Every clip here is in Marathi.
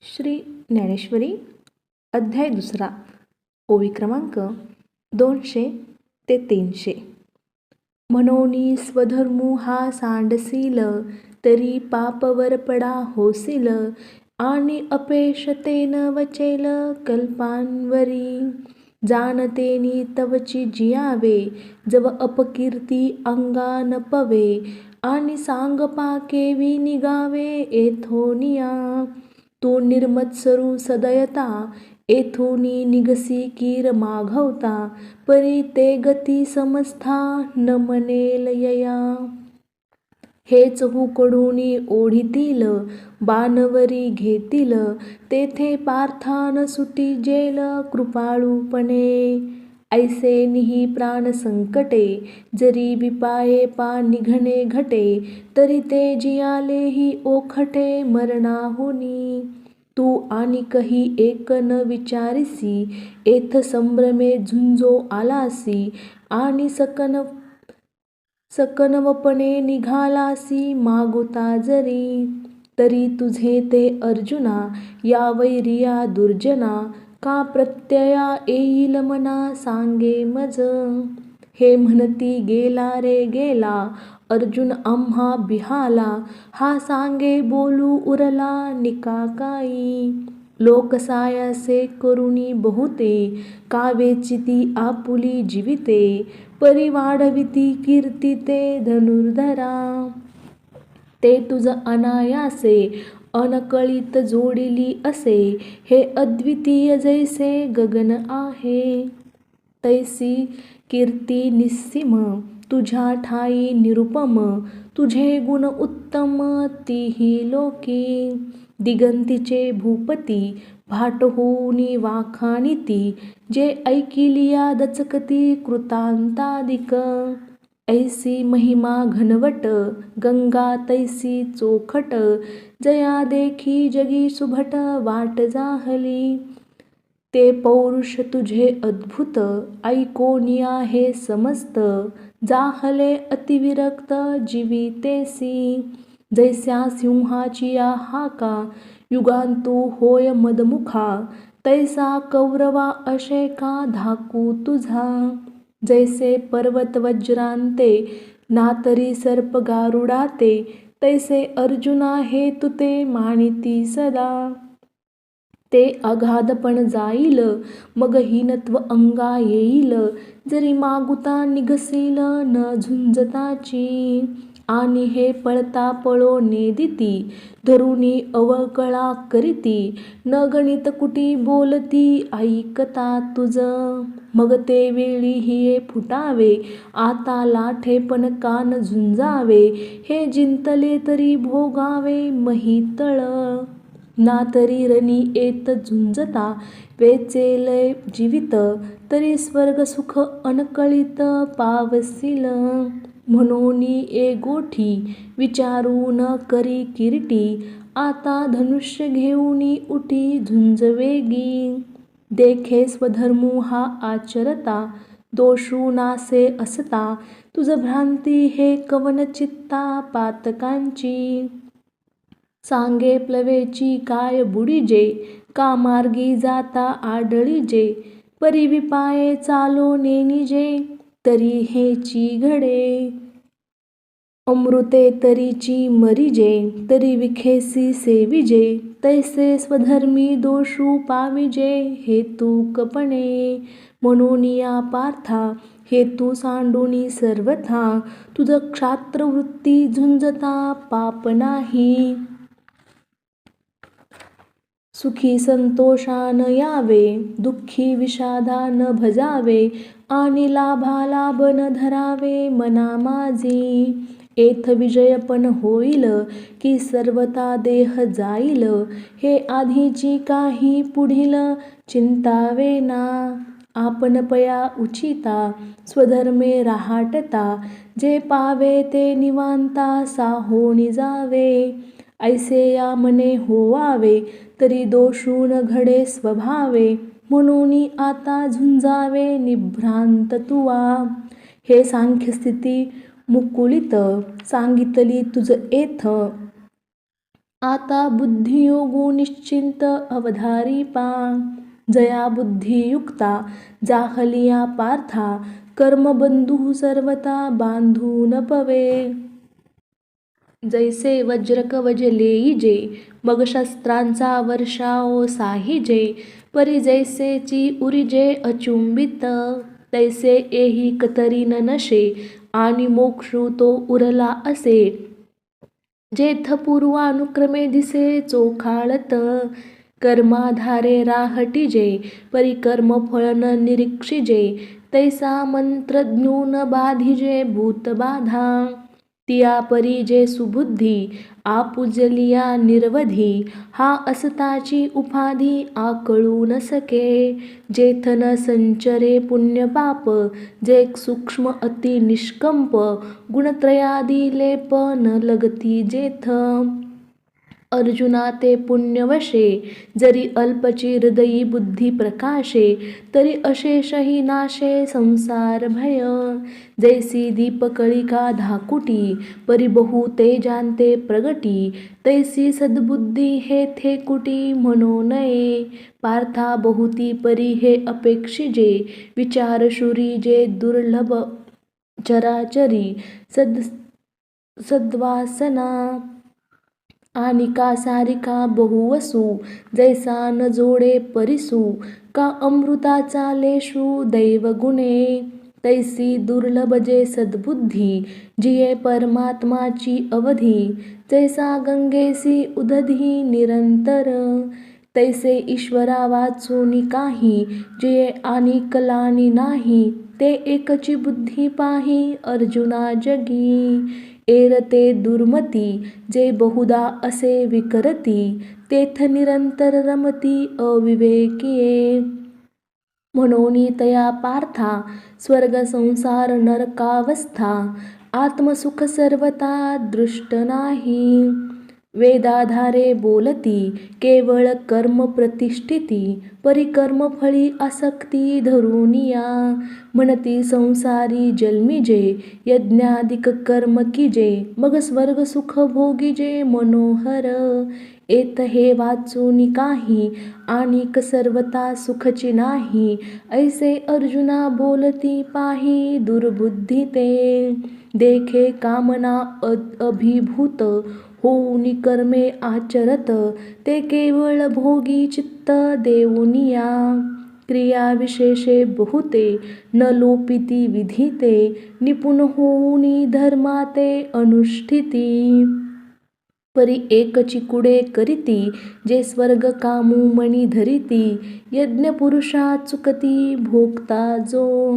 श्री ज्ञानेश्वरी अध्याय 2 ओवी क्रमांक 200 ते 300. म्हणोनी स्वधर्मू हा सांडसील, तरी पापवर पडा होसील, आणि अपेश तेन वचेल कल्पांवरी. जानतेनी तवची जियावे, जव अपकीर्ती अंगान पवे, आणि सांग पाकेवी निगावे एथोनिया. तू निर्मत्सरू सदयता, एथोनी निगसी कीर माघवता, परी ते गती समस्था न म्हणेल यया. हेच हुकडूनी ओढीतील, बाणवरी घेतील, तेथे पार्थान सुटी जेल कृपाळूपणे. ऐसे निही प्राण संकटे, जरी विपाये पा निघणे घटे, तरी ते जियालेही ओखटे मरणाहुनी. तू आणिकही एक न विचारिसी, एथ संभ्रमे झुंजो आलासी, आणि सकनवपणे निघालासी मागुता जरी. तरी तुझे ते अर्जुना, या वैरिया दुर्जना, का प्रत्यया येईल मना सांगे मज. हे म्हणती गेला रे गेला, अर्जुन आम्हा बिहाला, हा सांगे बोलू उरला निकाकाई. लोक सायासे करुणी बहुते, कावेचिती आपुली जीविते, परी वाढविती कीर्ती ते धनुर्धरा. ते तुझ अनायासे अनकळीत जोडिली असे, हे अद्वितीय जैसे गगन आहे. तैसी कीर्ती निस्सीम, तुझ्या ठाई निरुपम, तुझे गुण उत्तम तीही लोकी. दिगंतीचे भूपती, भाट होऊनी वाखाणिती, जे ऐकिलिया दचकती कृतांतादिक. ऐसी महिमा घनवट, गंगा तैसी चोखट, जया देखी जगी सुभट वाट जाहली. ते पौरुष तुझे अद्भुत, ऐकोनिया हे समस्त, जाहले अतिविरक्त जीवितेसी. जैस्या सिंहाचिया हाका, युगांतू होय मदमुखा, तैसा कौरवा अशेका धाकू तुझा. जैसे पर्वत वज्रांते, नातरी सर्प गारुडाते, तैसे अर्जुना हे तुते मानिती सदा. ते अगाधपण जाईल, मग हीनत्व अंगा येईल, जरी मागुता निघसील न झुंजताची. आणि हे पळता पळो नेदिती, धरुनी अवकळा करीती, न गणित कुटी बोलती ऐकता तुझ. मग ते वेळी हिये फुटावे, आता लाठेपण कान झुंजावे, हे जिंतले तरी भोगावे महितळ. ना तरी रणी येत झुंजता, वेचेल जीवित, तरी स्वर्ग सुख अनकळीत पावसील. म्हणोनी ए गोठी, विचारू न करी किरीटी, आता धनुष्य घेऊनी उठी झुंजवेगी. देखे स्वधर्मू हा आचरता, दोषू नासे असता, तुझ भ्रांती हे कवन चित्ता पातकांची. सांगे प्लवेची काय बुडिजे, का मार्गी जाता आढळीजे, परी विपाये चालो नेनिजे, तरी हेची घडे. अमृते तरीची मरिजे, तरी विखेसी सेविजे, तैसे स्वधर्मी दोषू पाविजे हेतुकपणे. म्हणूनिया पार्था, हेतू सांडूनी सर्वथा, तुझ क्षात्रवृत्ती झुंजता पाप नाही. सुखी संतोषान यावे, दुःखी विषादा न भजावे, आणि लाभा लाभ न धरावे मना माझी. एथ विजयपण होईल, की सर्वता देह जाईल, हे आधीची काही पुढील चिंतावे ना. आपण पया उचिता, स्वधर्मे राहाटता, जे पावे ते निवांता साहोनी जावे. ऐसे या मने होवावे, तरी दोषून घडे स्वभावे, म्हणूनी आता झुंजावे निभ्रांत तुवा. हे सांख्यस्थिती मुकुळीत, सांगितली तुझ एथ, आता बुद्धियोगो निश्चिंत अवधारी पा. जया बुद्धियुक्ता जाहलिया पार्था, कर्मबंधू सर्वता बांधून पवे. जैसे वज्र कवच लेईजे, मग शस्त्रांचा वर्षाव साहिजे. परी जैसेची उरिजे अचुंबित, तैसे एही कतरी न नशे. आणि मोक्षू तो उरला असे, जेथ पूर्वानुक्रमे दिसे चोखाळत. कर्माधारे राहटिजे, परी कर्मफळ न निरीक्षिजे. तैसा मंत्रज्ञू न बाधिजे भूतबाधा. तिया परी जे सुबुद्धी, आपुजलिया निरवधी. हा असताची उपाधी आकळू न सके. जेथ न संचरे पुण्यपाप, जे सूक्ष्म अति निष्कंप. गुणत्रयादी लेप न लगती जेथ. अर्जुना ते पुण्यवशे, जरी अल्पची हृदयी बुद्धी प्रकाशे. तरी अशेषही नाशे संसार भय. जैसी दीपकळिका धाकुटी, परी बहु तेजांते प्रगटी. तैसी सद्बुद्धी हेथे कुटी म्हणो नये. पार्था बहुती परी हे अपेक्षिजे, विचारशुरी जे दुर्लभ चराचरी. सद्वासना आनिका सारिका बहुवसू, जैसा न जोडे परिसू. का अमृताचा लेशू दैवगुणे. तैसी दुर्लभ जे सद्बुद्धी, जिये परमात्माची अवधी. जैसा गंगेसी उदधी निरंतर, तैसे ईश्वरा वाचूनी काही. जिये आणि कलानी नाही, ते एकची बुद्धी पाही अर्जुना जगी. एरते दुर्मती, जे बहुदा असे विकरती. तेथ निरंतर रमती अविवेकिये. म्हणून तया पार्था, स्वर्ग संसार नरकावस्था. आत्मसुख सर्वता दृष्ट नाही. वेदाधारे बोलती, केवळ कर्म प्रतिष्ठिती. परी कर्मफळी आसक्ती धरुनिया. म्हणती संसारी जन्मिजे, यज्ञाधिक कर्म कीजे. मग स्वर्ग सुख भोगिजे मनोहर. येत हे वाचूनी काही, आणिक सर्वता सुखची नाही. ऐसे अर्जुना बोलती पाही दुर्बुद्धी ते. देखे कामना अभिभूत, होऊनी कर्मे आचरत. ते केवळ भोगी चित्त देऊनिया. क्रिया विशेषे बहुते, न लोपिती विधिते. निपुण होऊनी धर्माते अनुष्ठिती. परी एकची कुडे करीती, जे स्वर्ग कामू मणी धरिती. यज्ञ पुरुषा चुकती भोगता जो.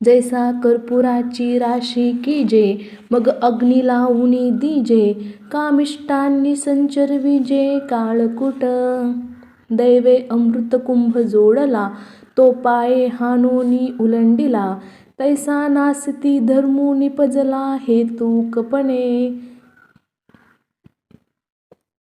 जैसा कर्पुराची राशी कीजे, मग अग्नी लावूनी दीजे. कामिष्टांनी संचरविजे काळकूट. दैवे अमृत कुंभ जोडला, तो पाये हाणोनी उलंडिला. तैसा नासती धर्मू निपजला हेतुकपणे.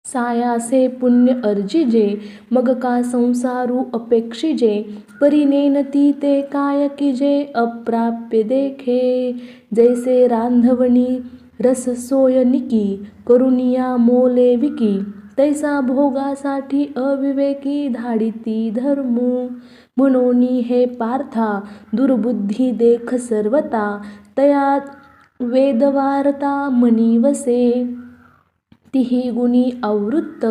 सायासे पुण्य अर्जिजे, मग का संसारू अपेक्षिजे. परी नेनती ते काय कीजे अप्राप्य देखे. जैसे रांधवणी रस सोयनिकी, करुनिया मोले विकी. तैसा भोगासाठी अविवेकी धाडिती धर्मू. म्हणून हे पार्था, दुर्बुद्धी देख सर्वता. तया वेदवारता मनी वसे. तिही गुणी आवृत्त,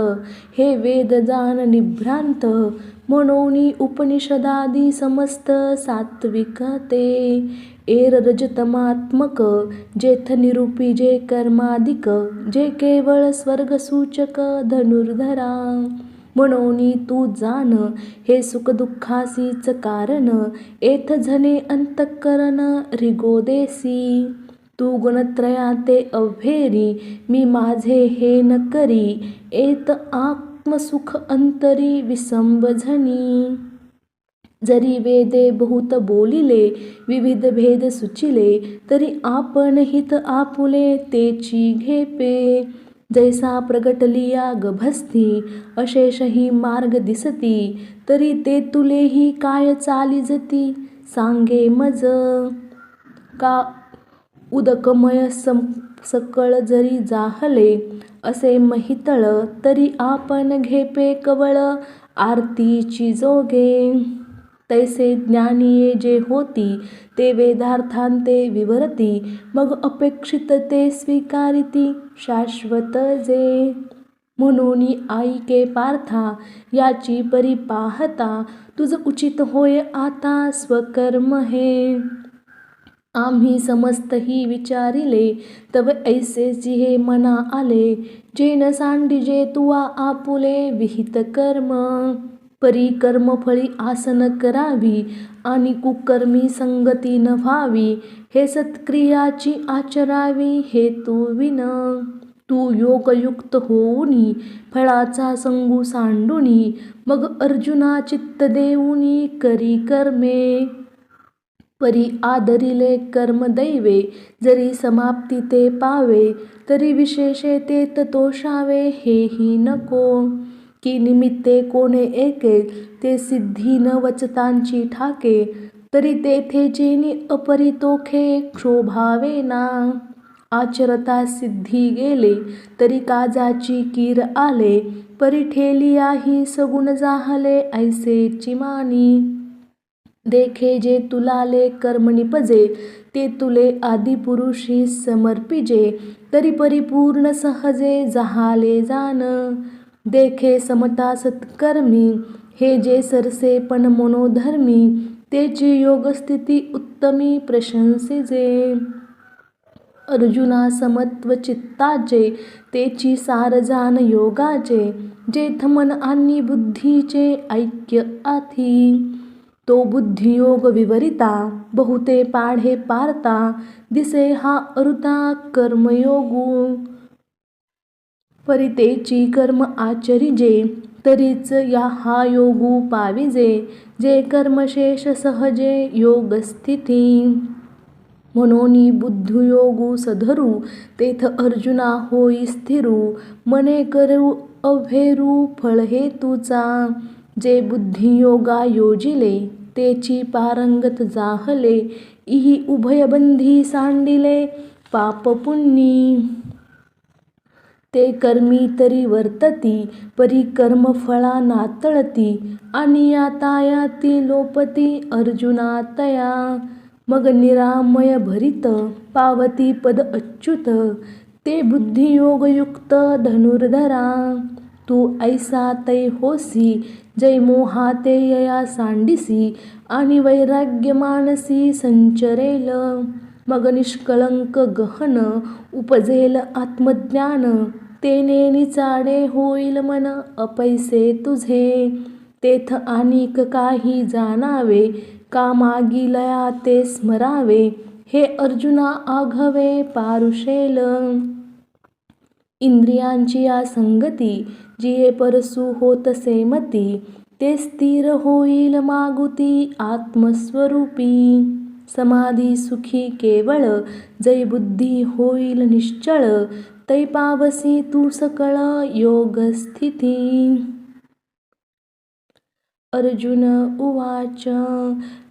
हे वेद जाण निभ्रांत. म्हणून उपनिषदादी समस्त सात्विक ते. एर रजतमात्मक, जेथ निरूपी जे कर्मादिक. जे केवळ स्वर्गसूचक धनुर्धरा. म्हणून तू जाण, हे सुखदुःखासीच कारण. येथ झने अंतःकरण रिगोदेसी. तू गुणत्रयाते अव्हेरी, मी माझे हे न करी. येत आत्मसुख अंतरी विसंबझनी. जरी वेदे बहुत बोलिले, विविध भेद सुचिले. तरी आपण हित आपुले तेची घेपे. जैसा प्रगटलिया गभस्ती, अशेषही मार्ग दिसती. तरी ते तुलेही काय चालिजती, सांगे मज. का उदकमय सकळ जरी जाहले असे महितळ, तरी आपण घेपे कवळ आरतीची जोगे. तैसे ज्ञानिये जे होती ते वेदार्थांते विवरती, मग अपेक्षित ते स्वीकारिती शाश्वत जे. म्हणून ऐके पार्था याची परी पाहता, तुझ उचित होय आता स्वकर्म हे. आम्ही समस्तही विचारिले तव ऐसेची हे मना आले, जे न सांडिजे तुवा आपुले विहित कर्म. परी कर्मफळी आसन करावी आणि कुकर्मी संगती न व्हावी, हे सत्क्रियाची आचरावी हेतू विन. तू योगयुक्त होऊनी फळाचा संगू सांडुनी, मग अर्जुना चित्त देऊनी करी कर्मे. परी आदरिले कर्म दैवे, जरी समाप्ती ते पावे, तरी विशेषे ते तोषावे हेही नको. की निमित्ते कोणे एके ते सिद्धी न वचतांची ठाके, तरी तेथे जेनी अपरितोखे क्षोभावेना. आचरता सिद्धी गेले तरी काजाची कीर आले, परी ठेलियाही सगुण जाहले ऐसेची मानी. देखे जे तुलाले कर्म निपजे, ते तुले आदिपुरुषी समर्पिजे, तरी परिपूर्ण सहजे जहाले जान. देखे समता सत्कर्मी, हे जे सरसे पण मनोधर्मी, तेची योगस्थिती उत्तमी प्रशंसिजे. अर्जुना समत्व चित्ताचे, तेची सार जाण योगाचे, जेथ मन आणि बुद्धीचे ऐक्य आथी. तो बुद्धियोग विवरिता, बहुते पाढे पारता, दिसे हा अरुता कर्मयोगू. परी तेची कर्म आचरिजे, तरीच या हा योगू पाविजे, जे कर्मशेष सहजे योगस्थिती. म्हणोनी बुद्धियोगू सधरू, तेथ अर्जुना होई स्थिरू, मने करू अव्हेरू फळ हेतूचा. जे बुद्धियोगा योजिले, तेची पारंगत जाहले, इही उभयबंधी सांडिले पाप पुण्यी. ते कर्मी तरी वर्तती, परी कर्मफळा नातळती, आणि यातायाती लोपती अर्जुना तया. मग निरामय भरित पावती पद अच्युत, ते बुद्धियोगयुक्त धनुर्धरा. तू ऐसा तै होसी, जै मोहाते यया सांडिसी, आणि वैराग्य मानसी संचरेल. मग निष्कळंक गहन उपजेल आत्मज्ञान, तेने निचाडे होईल मन अपैसे तुझे. तेथ आणिक काही जाणावे, का मागी लया ते स्मरावे, हे अर्जुना आघवे पारुशेल. इंद्रियांची या संगती, जिये परसू होतसे मती, ते स्थिर होईल मागुती आत्मस्वरूपी. समाधी सुखी केवळ, जै बुद्धी होईल निश्चळ, तै पावसी तू सकळ योगस्थिती. अर्जुन उवाच.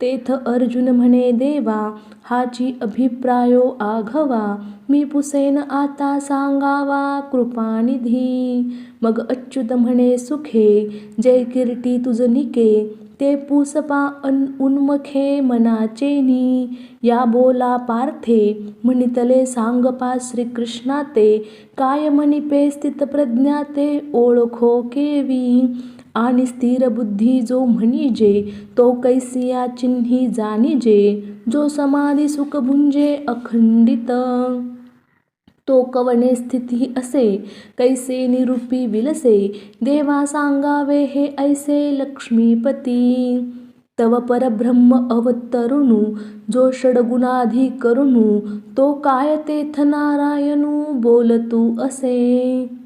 तेथ अर्जुन म्हणे देवा, हाची अभिप्रायो आघवा, मी पुसेन आता सांगावा कृपानिधी. मग अच्युत म्हणे सुखे, जय कीर्ती तुझ निके, ते पुसपा उन्मखे मनाचेनी. या बोला पार्थे, म्हणितले सांगपा श्रीकृष्णा ते, काय म्हणिपे स्थितप्रज्ञा ते ओळखो केवी. आणि स्थिर बुद्धी जो म्हणिजे, तो कैसिया चिन्ही जाणिजे, जो समाधी सुख भुंजे अखंडित. तो कवने स्थिती असे, कैसे निरूपी विलसे, देवा सांगावे हे ऐसे लक्ष्मीपती. तव परब्रह्म अवतरणु, जो षडगुणाधी करुणु, तो काय तेथ नारायणू बोलतू असे.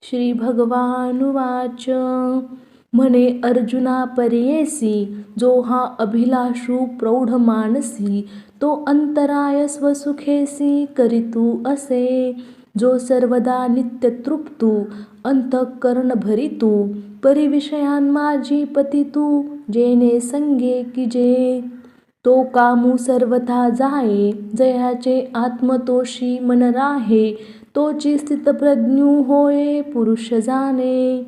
श्री भगवानुवाच. म्हणे अर्जुना परीयेसी, जो हा अभिलाषू प्रौढ मानसी, तो अंतराय स्वसुखेसी करीतू असे. जो सर्वदा नित्य तृप्तू, अंतःकरण भरितू, परी विषयान माझी पतितू, जेने संगे कीजे. तो कामू सर्वथा जाये, जयाचे आत्मतोषी मन राहे. तोची स्थितप्रज्ञू होये, पुरुष जाणे.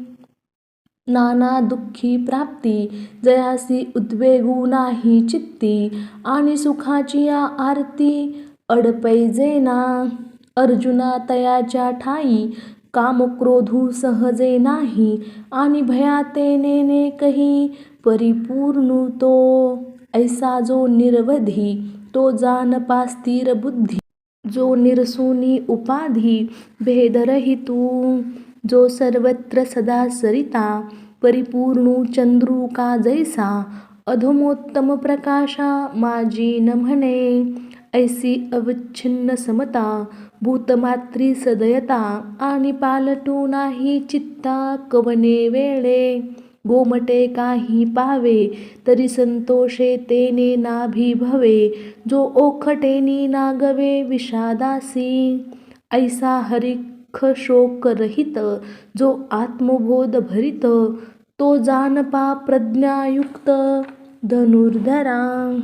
नाना दुःखी प्राप्ती, जयासी उद्वेगू नाही चित्ती. आणि सुखाची या आरती, अडपैजेना. अर्जुना तयाच्या ठाई, कामक्रोधू सहजे नाही. आणि भयाते नेने कही, परिपूर्णू तो. ऐसा जो निरवधी, तो जानपा स्थिर बुद्धी. जो निरसुनी उपाधी, भेदरहितू. जो सर्वत्र सदा सरिता, परिपूर्णू चंद्रू का जैसा. अधमोत्तम प्रकाशा, माझी न म्हणे. ऐसी अवच्छिन्न समता, भूतमात्री सदयता. आणि पालटू नाही चित्ता, कवने वेळे. गोमटे काही पावे, तरी संतोषे तेने नाभिभवे. जो ओखटेनी नागवे विषादासी. ऐसा हरिख शोक रहित, जो आत्मबोध भरित. तो जानपा प्रज्ञायुक्त धनुर्धरा.